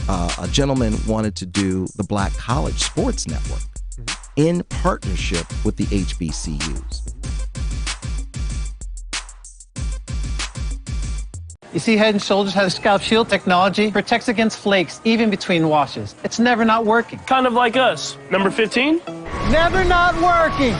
a gentleman wanted to do the Black College Sports Network in partnership with the HBCUs. You see, Head & Shoulders has scalp shield technology, protects against flakes, even between washes. It's never not working. Kind of like us. Number 15? Never not working.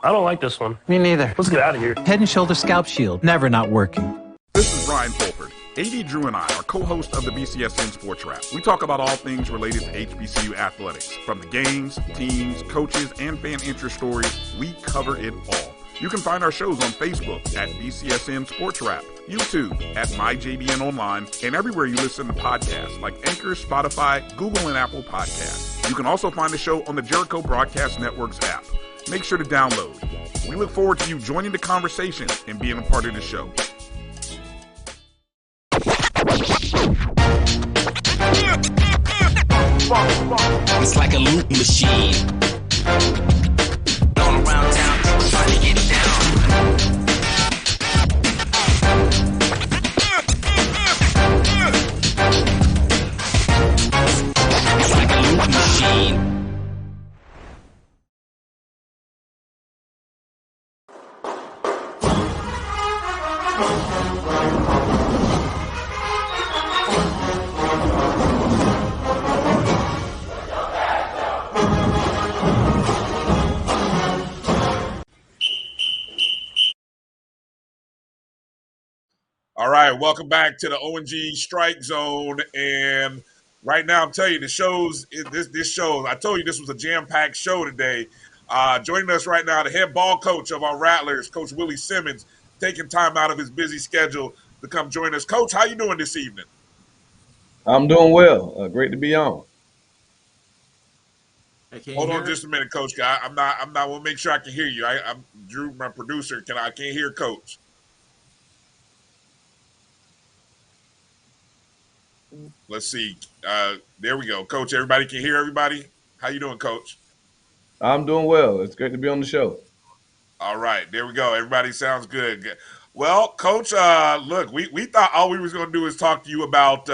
I don't like this one. Me neither. Let's get out of here. Head & Shoulders scalp shield, never not working. This is Brian Fulford. AD Drew and I are co-hosts of the BCSN Sports Wrap. We talk about all things related to HBCU athletics. From the games, teams, coaches, and fan interest stories, we cover it all. You can find our shows on Facebook at BCSN Sports Wrap, YouTube at MyJBN Online, and everywhere you listen to podcasts like Anchor, Spotify, Google, and Apple Podcasts. You can also find the show on the Jericho Broadcast Network's app. Make sure to download. We look forward to you joining the conversation and being a part of the show. It's like a loop machine. All around town, people trying to get down. It's like a loop machine. All right, welcome back to the ONG Strike Zone, and right now I'm telling you, this show, I told you this was a jam-packed show today. Joining us right now, the head ball coach of our Rattlers, Coach Willie Simmons, taking time out of his busy schedule to come join us. Coach, how you doing this evening? I'm doing well. Great to be on. Hold on just a minute, Coach. I'm not. We'll make sure I can hear you. I'm Drew, my producer. I can't hear Coach. Let's see. There we go. Coach, everybody can hear everybody? How you doing, Coach? I'm doing well. It's great to be on the show. All right. There we go. Everybody sounds good. Well, Coach, look, we thought all we was going to do is talk to you about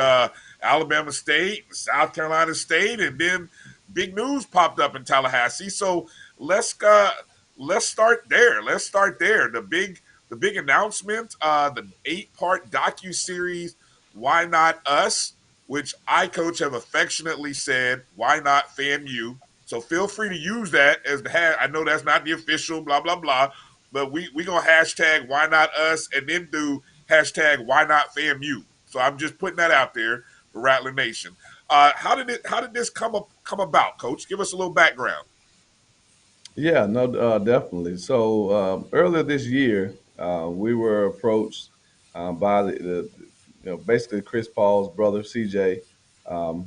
Alabama State, South Carolina State, and then big news popped up in Tallahassee. So let's start there. The big announcement, the 8-part docuseries, Why Not Us, which I, Coach, have affectionately said, why not FAMU? So feel free to use that as the I know that's not the official blah, blah, blah, but we going to hashtag why not us and then do hashtag why not FAMU. So I'm just putting that out there for Rattler Nation. How did this come about, Coach? Give us a little background. Yeah, no, definitely. So earlier this year, we were approached by the basically Chris Paul's brother, CJ.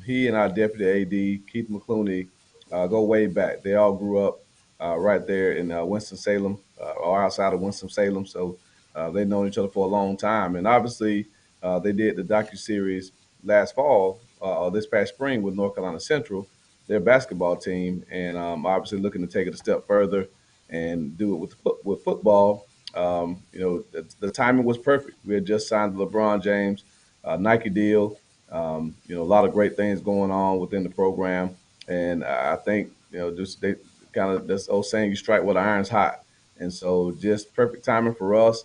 He and our deputy AD, Keith McClooney, go way back. They all grew up right there in Winston-Salem, or outside of Winston-Salem. So they've known each other for a long time. And obviously, they did the docuseries last fall, or this past spring with North Carolina Central, their basketball team, and obviously looking to take it a step further and do it with football. The timing was perfect. We had just signed the LeBron James Nike deal. A lot of great things going on within the program, and I think just they kind of this old saying, you strike while the iron's hot, and so just perfect timing for us.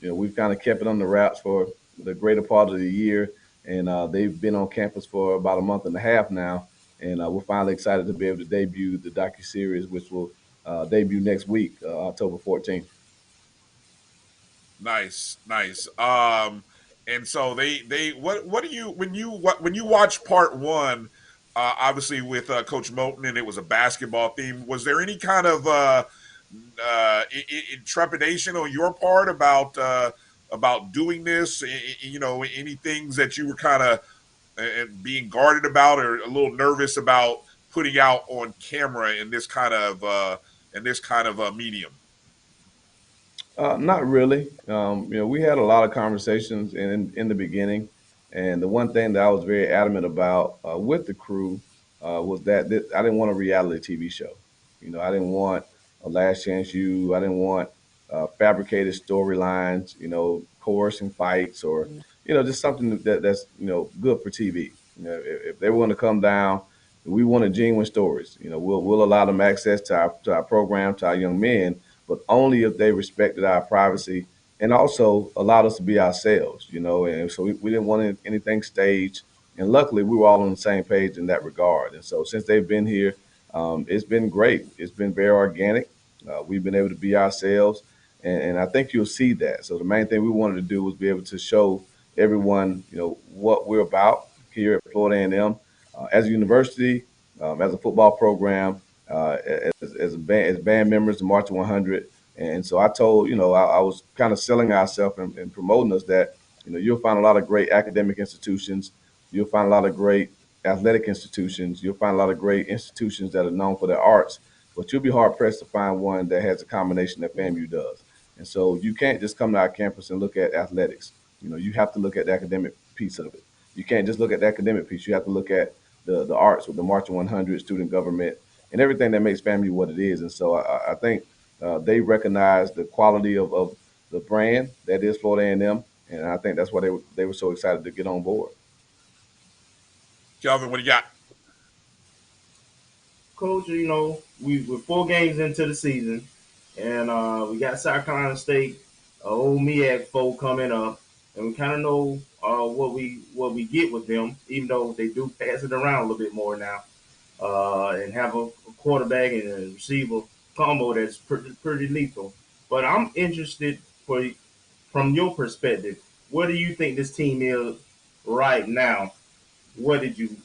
We've kind of kept it on the wraps for the greater part of the year, and they've been on campus for about a month and a half now, and we're finally excited to be able to debut the docuseries, which will debut next week, October 14th. Nice. And so they what do you when you watch part one, obviously with Coach Moulton, and it was a basketball theme. Was there any kind of trepidation on your part about doing this? Any things that you were kind of being guarded about, or a little nervous about putting out on camera in this kind of medium? Not really. We had a lot of conversations in the beginning, and the one thing that I was very adamant about with the crew was that I didn't want a reality TV show. I didn't want a Last Chance U. I didn't want fabricated storylines. Coercing fights or just something that's good for TV. If they want to come down, we wanted genuine stories. We'll allow them access to our program, to our young men, but only if they respected our privacy and also allowed us to be ourselves. And so we didn't want anything staged. And luckily, we were all on the same page in that regard. And so since they've been here, it's been great. It's been very organic. We've been able to be ourselves, and I think you'll see that. So the main thing we wanted to do was be able to show everyone, what we're about here at Florida A&M as a university, as a football program, as band members, the March 100. And so I told, I was kind of selling ourselves and promoting us that, you'll find a lot of great academic institutions. You'll find a lot of great athletic institutions. You'll find a lot of great institutions that are known for their arts, but you'll be hard pressed to find one that has a combination that FAMU does. And so you can't just come to our campus and look at athletics. You have to look at the academic piece of it. You can't just look at the academic piece. You have to look at the arts with the Marching 100, student government, and everything that makes FAMU what it is. And so I think they recognize the quality of the brand that is Florida A&M, and I think that's why they were so excited to get on board. Kelvin, what do you got? Coach, we're 4 games into the season, and we got South Carolina State, old MEAC folk coming up, and we kind of know what we get with them, even though they do pass it around a little bit more now, and have a quarterback and a receiver combo that's pretty lethal. But I'm interested from your perspective, what do you think this team is right now? What did you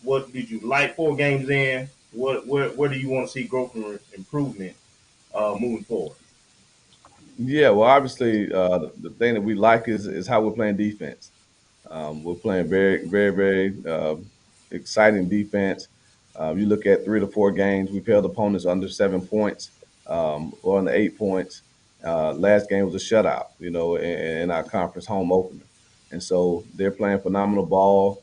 like 4 games in? Where do you want to see growth and improvement moving forward? Yeah, well, obviously, the thing that we like is how we're playing defense. We're playing very, very, very exciting defense. You look at 3 to 4 games, we've held opponents under 7 points or under 8 points. Last game was a shutout, in our conference home opener. And so they're playing phenomenal ball.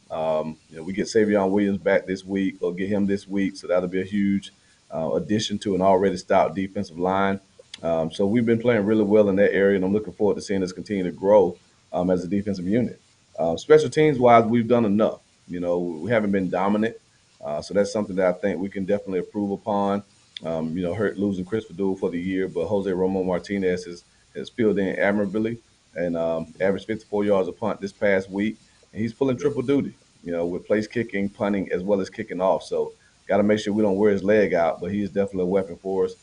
We get Savion Williams back this week, or get him this week, so that'll be a huge addition to an already stout defensive line. So we've been playing really well in that area, and I'm looking forward to seeing us continue to grow as a defensive unit. Special teams wise, we've done enough. We haven't been dominant, so that's something that I think we can definitely improve upon. Hurt losing Chris Fadul for the year, but Jose Romo Martinez has filled in admirably and averaged 54 yards a punt this past week, and he's pulling triple duty. With place kicking, punting, as well as kicking off. So got to make sure we don't wear his leg out, but he's definitely a weapon for us.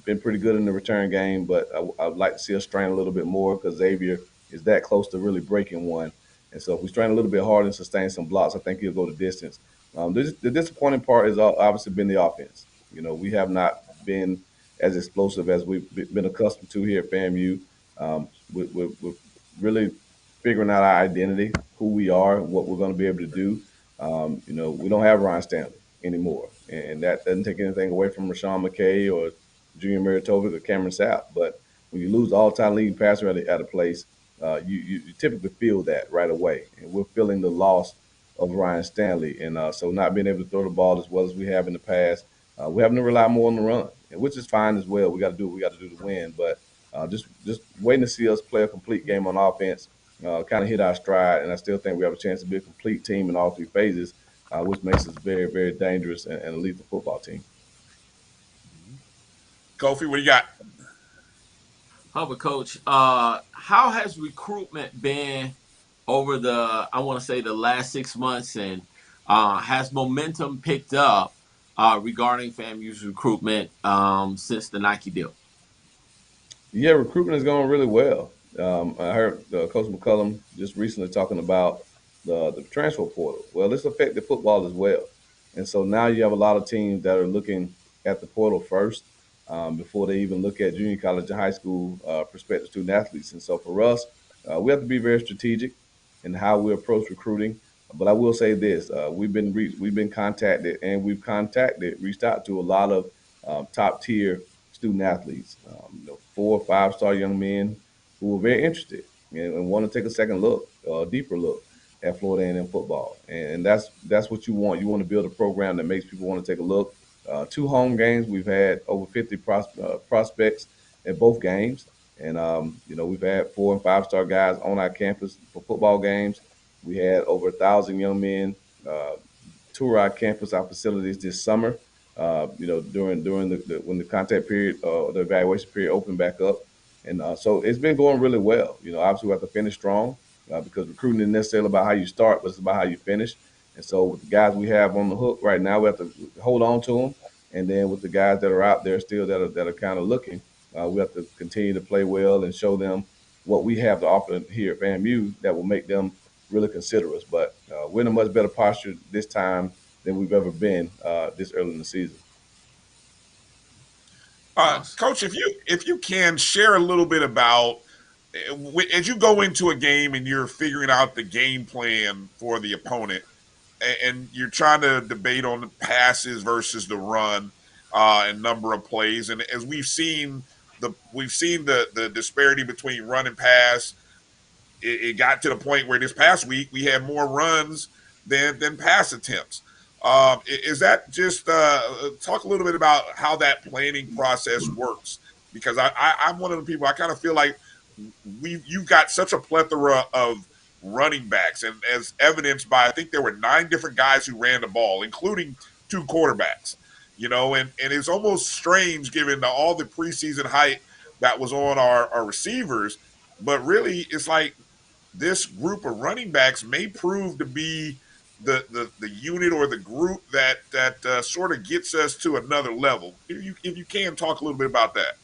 Been pretty good in the return game, but I'd like to see us strain a little bit more because Xavier is that close to really breaking one. And so if we strain a little bit harder and sustain some blocks, I think he'll go the distance. The disappointing part has obviously been the offense. We have not been as explosive as we've been accustomed to here at FAMU. We're really figuring out our identity, who we are, what we're going to be able to do. We don't have Ryan Stanley anymore, and that doesn't take anything away from Rashawn McKay or Junior Maritovic or Cameron Sapp. But when you lose the all-time leading passer at a place, you typically feel that right away, and we're feeling the loss of Ryan Stanley, and so not being able to throw the ball as well as we have in the past, we're having to rely more on the run, which is fine as well. We got to do what we got to do to win, but just waiting to see us play a complete game on offense, kind of hit our stride, and I still think we have a chance to be a complete team in all 3 phases, which makes us very, very dangerous and a lethal football team. Kofi, what do you got? Hubbard, Coach, how has recruitment been over I want to say, the last 6 months, and has momentum picked up regarding FAMU's recruitment since the Nike deal? Yeah, recruitment is going really well. I heard Coach McCullum just recently talking about the transfer portal. Well, it's affected football as well. And so now you have a lot of teams that are looking at the portal first before they even look at junior college and high school prospective student athletes. And so for us, we have to be very strategic in how we approach recruiting. But I will say this: we've been contacted, and reached out to a lot of top tier student athletes, 4 or 5 star young men who are very interested and want to take a second look, a deeper look at Florida A&M football. And that's what you want. You want to build a program that makes people want to take a look. 2 home games, we've had over 50 prospects at both games, And we've had 4 and 5 star guys on our campus for football games. We had over 1,000 young men uh, tour our campus, our facilities this summer. During the when the contact period, the evaluation period opened back up, and so it's been going really well. Obviously we have to finish strong because recruiting isn't necessarily about how you start, but it's about how you finish. And so with the guys we have on the hook right now, we have to hold on to them, and then with the guys that are out there still that are kind of looking, we have to continue to play well and show them what we have to offer here at FAMU that will make them really consider us. But we're in a much better posture this time than we've ever been this early in the season. Awesome. Coach, if you can share a little bit about as you go into a game and you're figuring out the game plan for the opponent, and you're trying to debate on the passes versus the run and number of plays, and as we've seen the disparity between run and pass. It got to the point where this past week we had more runs than pass attempts. Is that just talk a little bit about how that planning process works? Because I'm one of the people, I kind of feel like you've got such a plethora of running backs, and as evidenced by, I think there were 9 different guys who ran the ball, including 2 quarterbacks. And it's almost strange given all the preseason hype that was on our receivers, but really it's like this group of running backs may prove to be the unit or the group that sort of gets us to another level. If you can talk a little bit about that.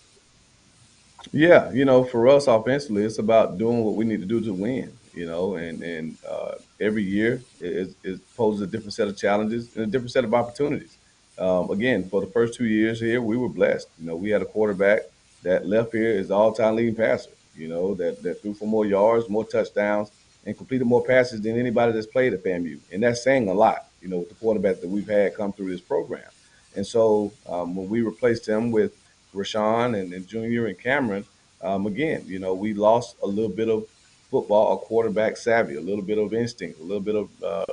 Yeah, for us offensively, it's about doing what we need to do to win. And every year it poses a different set of challenges and a different set of opportunities. Again, for the first 2 years here, we were blessed. We had a quarterback that left here is the all-time leading passer. That threw for more yards, more touchdowns, and completed more passes than anybody that's played at FAMU. And that's saying a lot. With the quarterback that we've had come through this program. And so when we replaced him with Rashawn and Junior and Cameron, again, we lost a little bit of football, a quarterback savvy, a little bit of instinct, a little bit of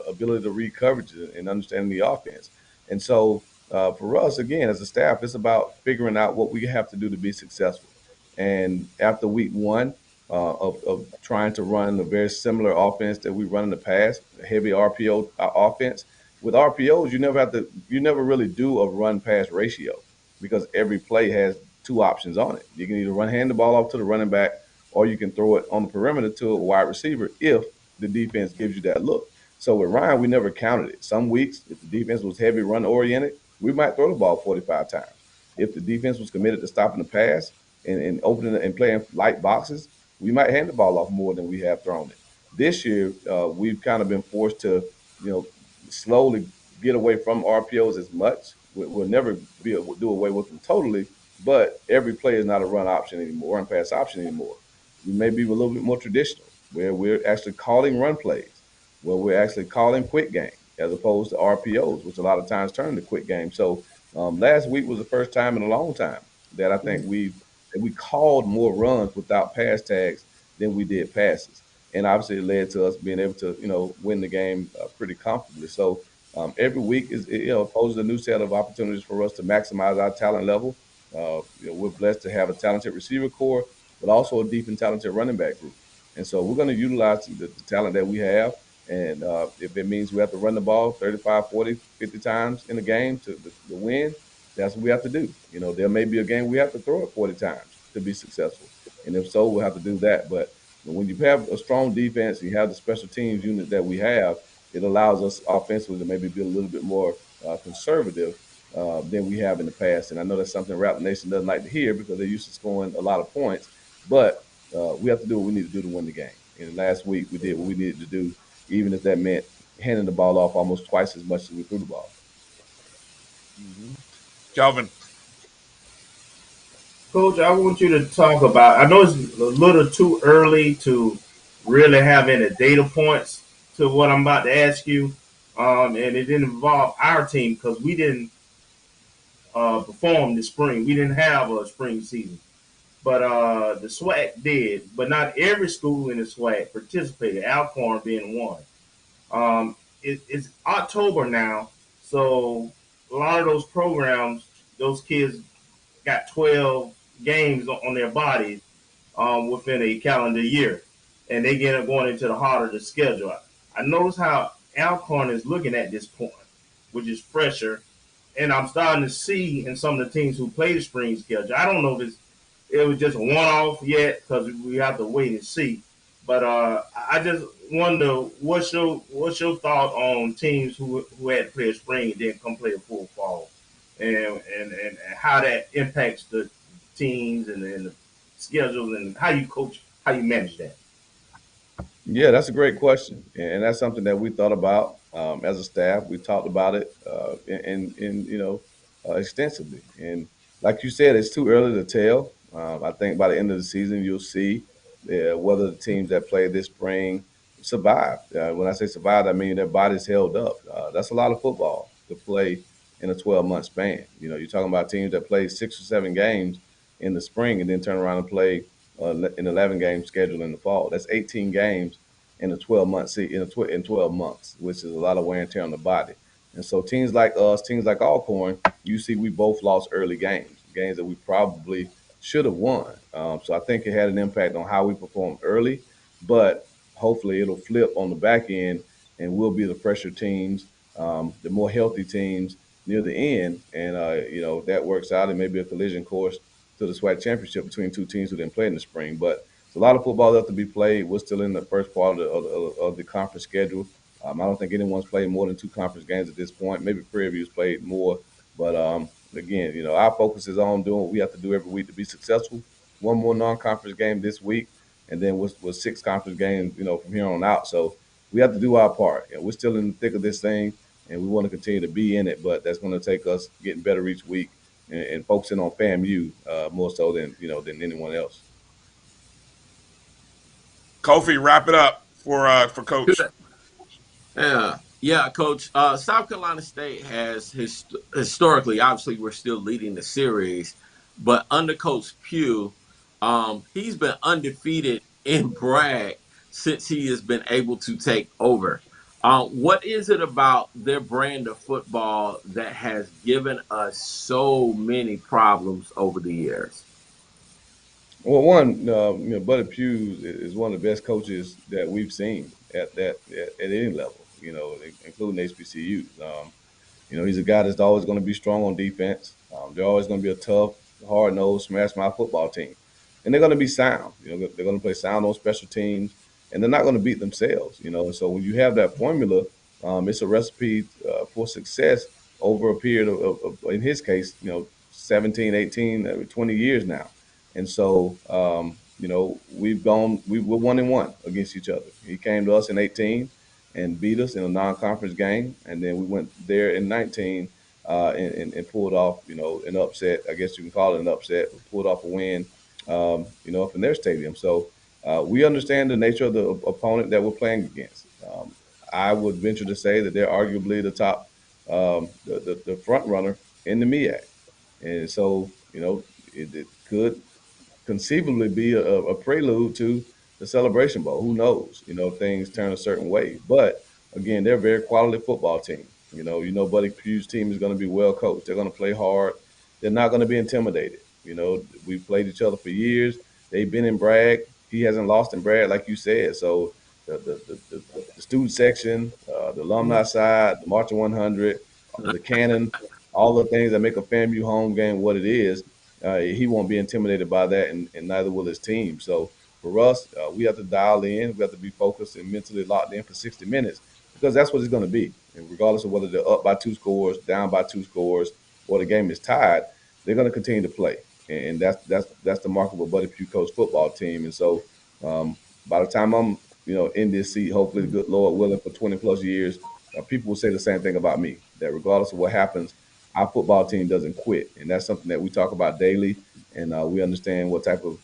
ability to read coverage and understanding the offense. And so for us, again, as a staff, it's about figuring out what we have to do to be successful. And after week one of trying to run a very similar offense that we run in the past, a heavy RPO offense, with RPOs, you never really do a run pass ratio because every play has 2 options on it. You can either hand the ball off to the running back or you can throw it on the perimeter to a wide receiver if the defense gives you that look. So with Ryan, we never counted it. Some weeks, if the defense was heavy run oriented, we might throw the ball 45 times. If the defense was committed to stopping the pass and opening it and playing light boxes, we might hand the ball off more than we have thrown it. This year, we've kind of been forced to, you know, slowly get away from RPOs as much. We'll never be able to do away with them totally, but every play is not a run option anymore, run pass option anymore. We may be a little bit more traditional, where we're actually calling run plays, where we're actually calling quick game as opposed to RPOs, which a lot of times turn to quick game. So last week was the first time in a long time that I think we called more runs without pass tags than we did passes, and obviously it led to us being able to win the game pretty comfortably. So every week poses a new set of opportunities for us to maximize our talent level. We're blessed to have a talented receiver core, but also a deep and talented running back group. And so we're going to utilize the talent that we have. And if it means we have to run the ball 35, 40, 50 times in a game to win, that's what we have to do. There may be a game we have to throw it 40 times to be successful. And if so, we'll have to do that. But when you have a strong defense, you have the special teams unit that we have, it allows us offensively to maybe be a little bit more conservative than we have in the past. And I know that's something Rattler Nation doesn't like to hear because they're used to scoring a lot of points. But we have to do what we need to do to win the game. And last week we did what we needed to do, even if that meant handing the ball off almost twice as much as we threw the ball. Mm-hmm. Calvin. Coach, I want you to talk about, I know it's a little too early to really have any data points to what I'm about to ask you. And it didn't involve our team because we didn't perform this spring. We didn't have a spring season. But the SWAC did. But not every school in the SWAC participated, Alcorn being one. It's October now, so a lot of those programs, those kids got 12 games on their bodies within a calendar year, and they get going into the heart of the schedule. I notice how Alcorn is looking at this point, which is fresher, and I'm starting to see in some of the teams who play the spring schedule. I don't know if it was just a one-off yet because we have to wait and see. But I just wonder what's your thought on teams who had to play a spring and then come play a full fall, and how that impacts the teams and the schedules and how you coach, how you manage that. Yeah, that's a great question, and that's something that we thought about as a staff. We talked about it in extensively. And like you said, it's too early to tell. I think by the end of the season, you'll see whether the teams that play this spring survive. When I say survive, I mean their bodies held up. That's a lot of football to play in a 12-month span. You're talking about teams that play 6 or 7 games in the spring and then turn around and play an 11 game schedule in the fall. That's 18 games in a 12 month in 12 months, which is a lot of wear and tear on the body. And so teams like us, teams like Alcorn, you see, we both lost early games that we probably should have won. So I think it had an impact on how we performed early, but hopefully it'll flip on the back end and we'll be the fresher teams, the more healthy teams near the end. And, that works out. It may be a collision course to the SWAC championship between two teams who didn't play in the spring. But it's a lot of football left to be played. We're still in the first part of the conference schedule. I don't think anyone's played more than 2 conference games at this point. Maybe Prairie View's played more. But again, our focus is on doing what we have to do every week to be successful. One more non-conference game this week, and then with 6 conference games, from here on out. So we have to do our part. We're still in the thick of this thing, and we want to continue to be in it. But that's going to take us getting better each week and focusing on FAMU more so than anyone else. Kofi, wrap it up for Coach. Yeah, Coach. South Carolina State has historically, obviously, we're still leading the series, but under Coach Pugh, he's been undefeated in Bragg since he has been able to take over. What is it about their brand of football that has given us so many problems over the years? Well, one, Buddy Pugh is one of the best coaches that we've seen at any level, including HBCUs. He's a guy that's always going to be strong on defense. They're always going to be a tough, hard-nosed, smash-mouth football team. And they're going to be sound. They're going to play sound on special teams, and they're not going to beat themselves, And so when you have that formula, it's a recipe for success over a period in his case, 17, 18, 20 years now. And so, we're 1-1 against each other. He came to us in 18 and beat us in a non-conference game, and then we went there in 19 and pulled off, an upset. I guess you can call it an upset. We pulled off a win, up in their stadium. So we understand the nature of the opponent that we're playing against. I would venture to say that they're arguably the top, the front runner in the MEAC, and so it could conceivably be a prelude to the Celebration Bowl. Who knows? Things turn a certain way. But again, they're a very quality football team. Buddy Pugh's team is going to be well coached. They're going to play hard. They're not going to be intimidated. We've played each other for years. They've been in Bragg. He hasn't lost in Bragg, like you said. So the student section, the alumni side, the Marching 100, the cannon, all the things that make a FAMU home game what it is, he won't be intimidated by that, and neither will his team. So for us, we have to dial in. We have to be focused and mentally locked in for 60 minutes because that's what it's going to be. And regardless of whether they're up by 2 scores, down by 2 scores, or the game is tied, they're going to continue to play. And that's the mark of a Buddy Pugh coach football team. And so by the time I'm in this seat, hopefully the good Lord willing, for 20 plus years, people will say the same thing about me, that regardless of what happens, our football team doesn't quit. And that's something that we talk about daily. And we understand what type of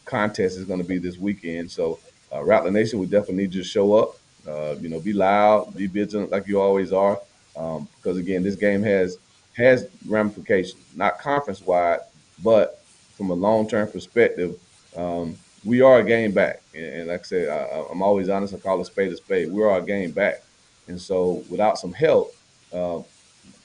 contest is going to be this weekend. So Rattler Nation, we definitely need you to show up, be loud, be vigilant like you always are. Because again, this game has ramifications, not conference wide, but from a long-term perspective, we are a game back. And like I said, I'm always honest. I call a spade a spade. We are a game back. And so without some help,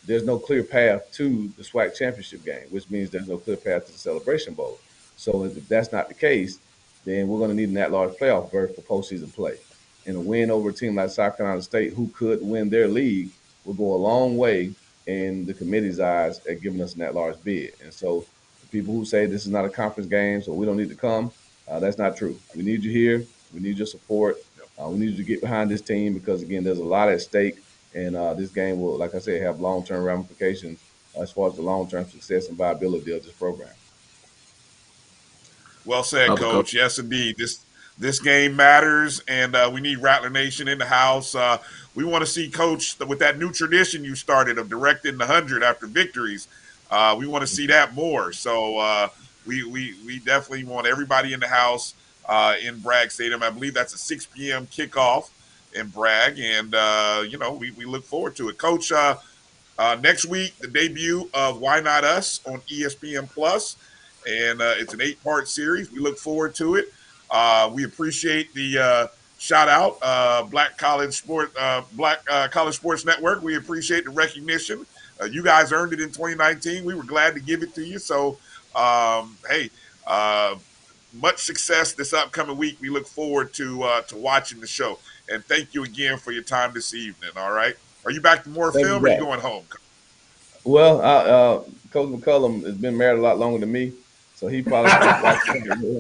there's no clear path to the SWAC championship game, which means there's no clear path to the Celebration Bowl. So if that's not the case, then we're going to need an at-large playoff berth for postseason play. And a win over a team like South Carolina State, who could win their league, will go a long way in the committee's eyes at giving us an at-large bid. And so the people who say this is not a conference game, so we don't need to come, that's not true. We need you here. We need your support. We need you to get behind this team because, again, there's a lot at stake. And this game will, like I said, have long-term ramifications as far as the long-term success and viability of this program. Well said, Coach. Yes, indeed. This game matters, and we need Rattler Nation in the house. We want to see Coach with that new tradition you started of directing the 100 after victories. We want to see that more. So we definitely want everybody in the house in Bragg Stadium. I believe that's a 6 p.m. kickoff in Bragg, and we look forward to it. Coach, next week the debut of Why Not Us on ESPN Plus, and it's an 8-part series. We look forward to it. We appreciate the shout out, Black College Sports Network. We appreciate the recognition. You guys earned it in 2019. We were glad to give it to you. So, much success this upcoming week. We look forward to watching the show. And thank you again for your time this evening. All right. Are you back to more film or are you going home? Well, Coach McCullum has been married a lot longer than me, so he probably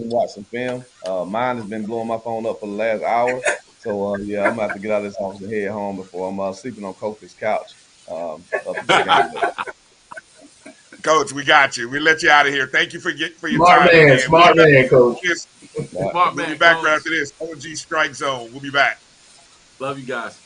watch some film. Mine has been blowing my phone up for the last hour. So, I'm going to have to get out of this office and head home before I'm sleeping on Coach's couch. Coach, we got you. We let you out of here. Thank you for your smart time. Smart man, Coach. We'll be back right after this. OG Strike Zone. We'll be back. Love you guys.